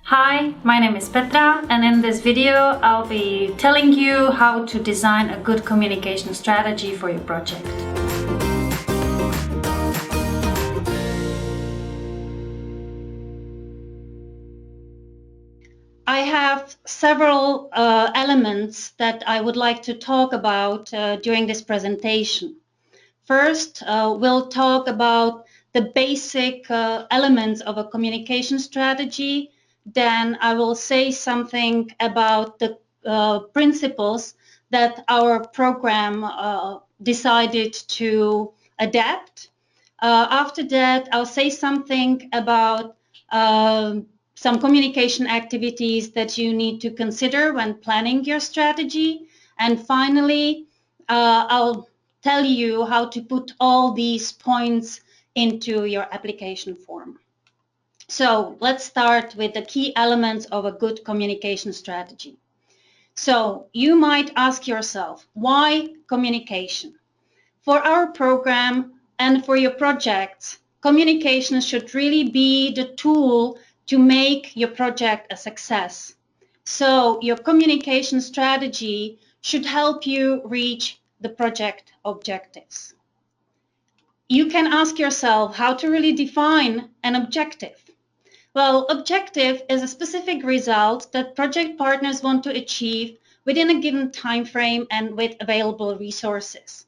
Hi, my name is Petra, and in this video I'll be telling you how to design a good communication strategy for your project. I have several elements that I would like to talk about during this presentation. First, we'll talk about the basic elements of a communication strategy. Then I will say something about the principles that our program decided to adapt. After that, I'll say something about some communication activities that you need to consider when planning your strategy. And finally, I'll tell you how to put all these points into your application form. So let's start with the key elements of a good communication strategy. So you might ask yourself, why communication? For our program and for your projects, communication should really be the tool to make your project a success. So your communication strategy should help you reach the project objectives. You can ask yourself how to really define an objective. Well, objective is a specific result that project partners want to achieve within a given time frame and with available resources.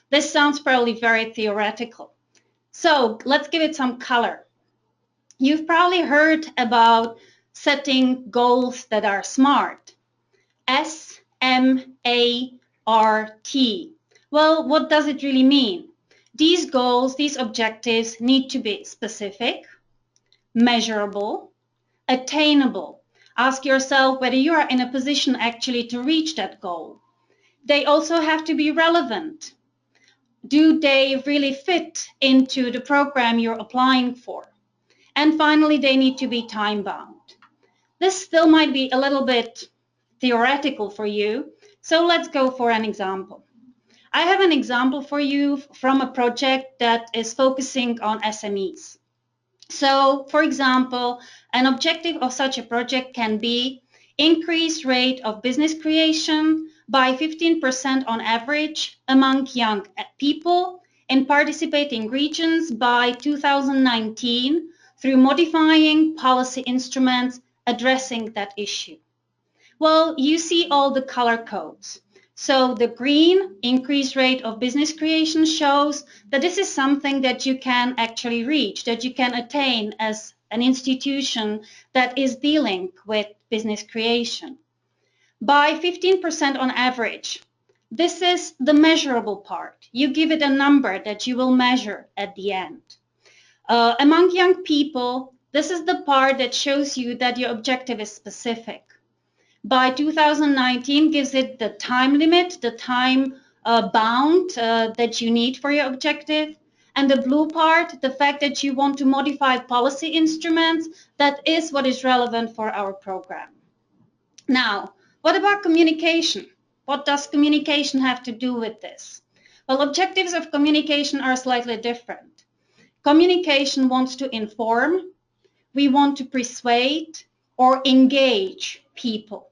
This sounds probably very theoretical. So let's give it some color. You've probably heard about setting goals that are SMART. S-M-A-R-T. Well, what does it really mean? These goals, these objectives need to be specific, measurable, attainable. Ask yourself whether you are in a position actually to reach that goal. They also have to be relevant. Do they really fit into the program you're applying for? And finally, they need to be time-bound. This still might be a little bit theoretical for you, so let's go for an example. I have an example for you from a project that is focusing on SMEs. So, for example, an objective of such a project can be increased rate of business creation by 15% on average among young people in participating regions by 2019 through modifying policy instruments addressing that issue. Well, you see all the color codes. So the green increased rate of business creation shows that this is something that you can actually reach, that you can attain as an institution that is dealing with business creation. By 15% on average, this is the measurable part. You give it a number that you will measure at the end. Among young people, this is the part that shows you that your objective is specific. By 2019 gives it the time limit, the time bound that you need for your objective. And the blue part, the fact that you want to modify policy instruments, that is what is relevant for our program. Now, what about communication? What does communication have to do with this? Well, objectives of communication are slightly different. Communication wants to inform, we want to persuade or engage people.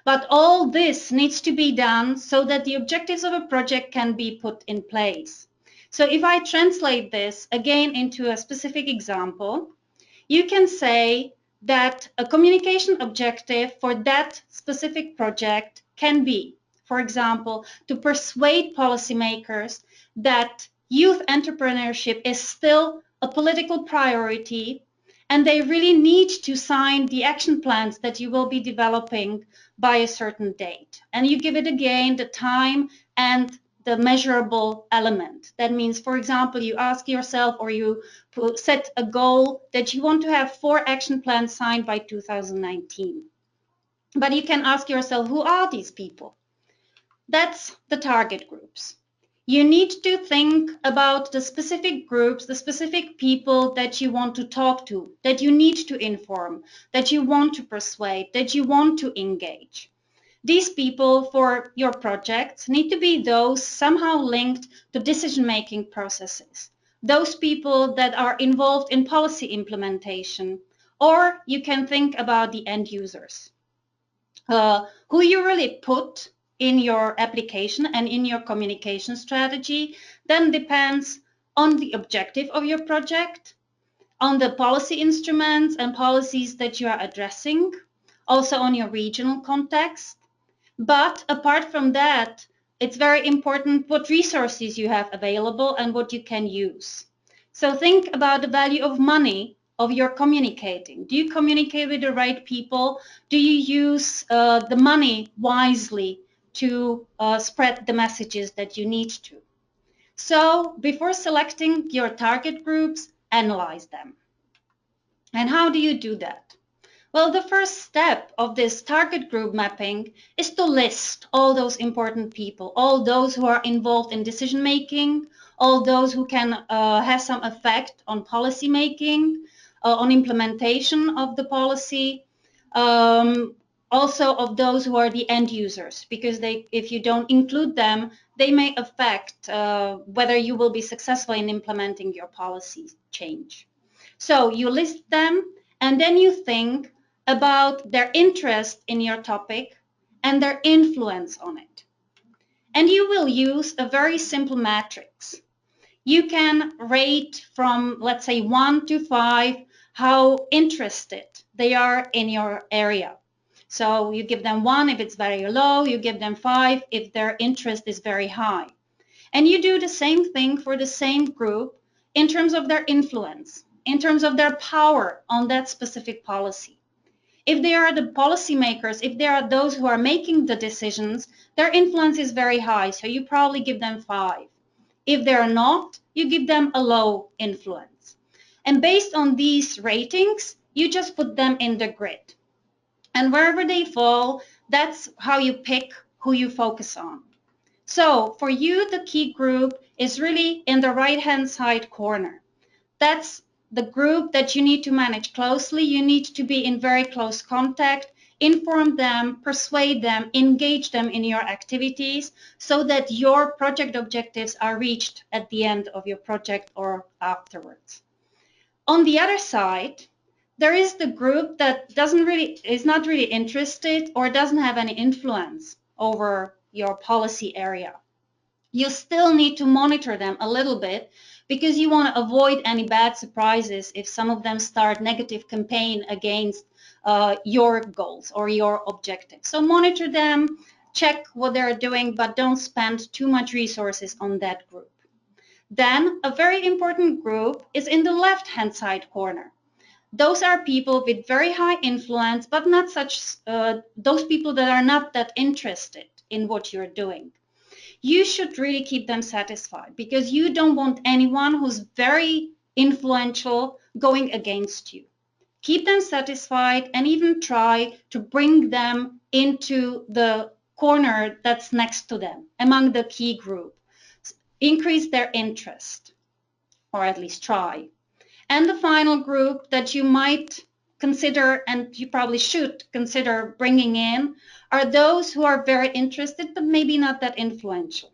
But all this needs to be done so that the objectives of a project can be put in place. So if I translate this again into a specific example, you can say that a communication objective for that specific project can be, for example, to persuade policymakers that youth entrepreneurship is still a political priority and they really need to sign the action plans that you will be developing by a certain date. And you give it again the time and the measurable element. That means, for example, you ask yourself or you set a goal that you want to have 4 action plans signed by 2019. But you can ask yourself, who are these people? That's the target groups. You need to think about the specific groups, the specific people that you want to talk to, that you need to inform, that you want to persuade, that you want to engage. These people for your projects need to be those somehow linked to decision-making processes. Those people that are involved in policy implementation Or you can think about the end users. Who you really put in your application and in your communication strategy then depends on the objective of your project, on the policy instruments and policies that you are addressing, also on your regional context. But apart from that, it's very important what resources you have available and what you can use. So think about the value of money of your communicating. Do you communicate with the right people? Do you use the money wisely to spread the messages that you need to? So before selecting your target groups, analyze them. And how do you do that? Well, the first step of this target group mapping is to list all those important people, all those who are involved in decision making, all those who can have some effect on policy making, on implementation of the policy, also of those who are the end users, because if you don't include them, they may affect whether you will be successful in implementing your policy change. So you list them and then you think about their interest in your topic and their influence on it. And you will use a very simple matrix. You can rate from, let's say, 1 to 5 how interested they are in your area. So you give them 1 if it's very low, you give them 5 if their interest is very high. And you do the same thing for the same group in terms of their influence, in terms of their power on that specific policy. If they are the policymakers, if they are those who are making the decisions, their influence is very high, so you probably give them 5. If they are not, you give them a low influence. And based on these ratings, you just put them in the grid. And wherever they fall, that's how you pick who you focus on. So for you, the key group is really in the right-hand side corner. That's the group that you need to manage closely. You need to be in very close contact, inform them, persuade them, engage them in your activities so that your project objectives are reached at the end of your project or afterwards. On the other side, there is the group that is not really interested or doesn't have any influence over your policy area. You still need to monitor them a little bit because you want to avoid any bad surprises if some of them start negative campaign against your goals or your objectives. So monitor them, check what they're doing, but don't spend too much resources on that group. Then a very important group is in the left-hand side corner. Those are people with very high influence, but not such, those people that are not that interested in what you're doing. You should really keep them satisfied because you don't want anyone who's very influential going against you. Keep them satisfied and even try to bring them into the corner that's next to them among the key group. Increase their interest, or at least try. And the final group that you might consider, and you probably should consider bringing in, are those who are very interested but maybe not that influential.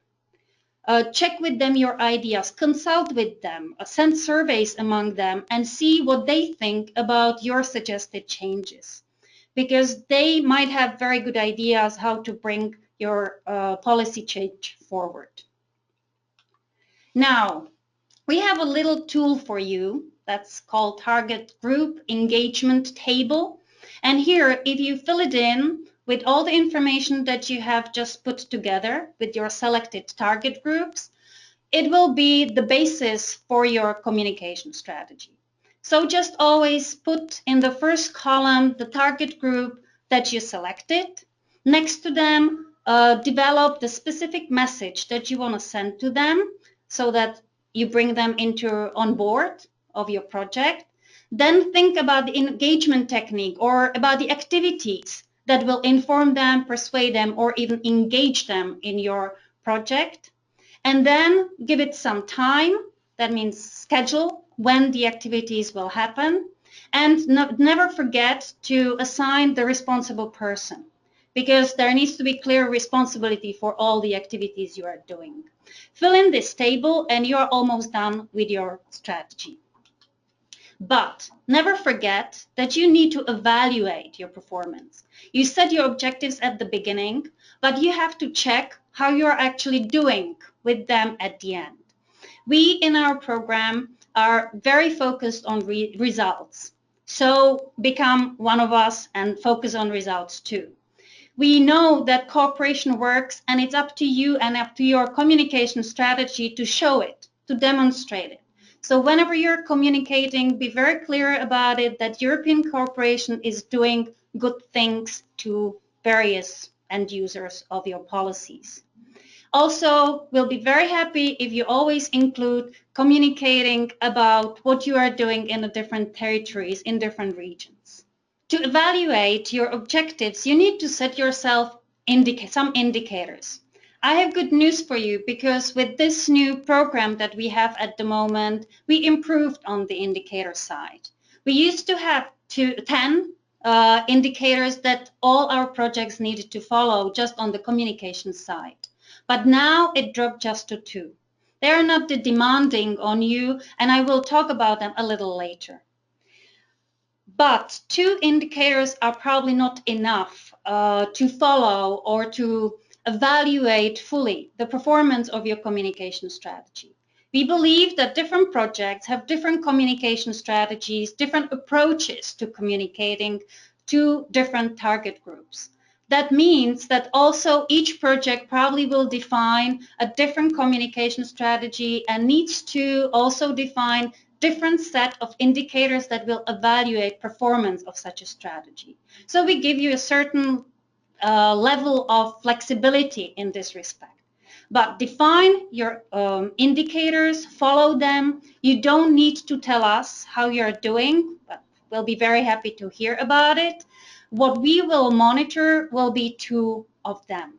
Check with them your ideas, consult with them, send surveys among them and see what they think about your suggested changes. Because they might have very good ideas how to bring your policy change forward. Now, we have a little tool for you that's called Target Group Engagement Table. And here, if you fill it in with all the information that you have just put together with your selected target groups, it will be the basis for your communication strategy. So just always put in the first column the target group that you selected. Next to them, develop the specific message that you want to send to them so that you bring them on board of your project. Then think about the engagement technique or about the activities that will inform them, persuade them, or even engage them in your project. And then give it some time. That means schedule when the activities will happen. And never forget to assign the responsible person, because there needs to be clear responsibility for all the activities you are doing. Fill in this table and you are almost done with your strategy. But never forget that you need to evaluate your performance. You set your objectives at the beginning, but you have to check how you're actually doing with them at the end. We in our program are very focused on results. So become one of us and focus on results too. We know that cooperation works, and it's up to you and up to your communication strategy to show it, to demonstrate it. So whenever you're communicating, be very clear about it that European cooperation is doing good things to various end users of your policies. Also, we'll be very happy if you always include communicating about what you are doing in the different territories, in different regions. To evaluate your objectives, you need to set yourself some indicators. I have good news for you because with this new program that we have at the moment, we improved on the indicator side. We used to have 10 indicators that all our projects needed to follow just on the communication side. But now it dropped just to 2. They are not demanding on you, and I will talk about them a little later. But 2 indicators are probably not enough to follow or to evaluate fully the performance of your communication strategy. We believe that different projects have different communication strategies, different approaches to communicating to different target groups. That means that also each project probably will define a different communication strategy and needs to also define different set of indicators that will evaluate performance of such a strategy. So we give you a certain level of flexibility in this respect. But define your indicators, follow them. You don't need to tell us how you're doing, but we'll be very happy to hear about it. What we will monitor will be 2 of them.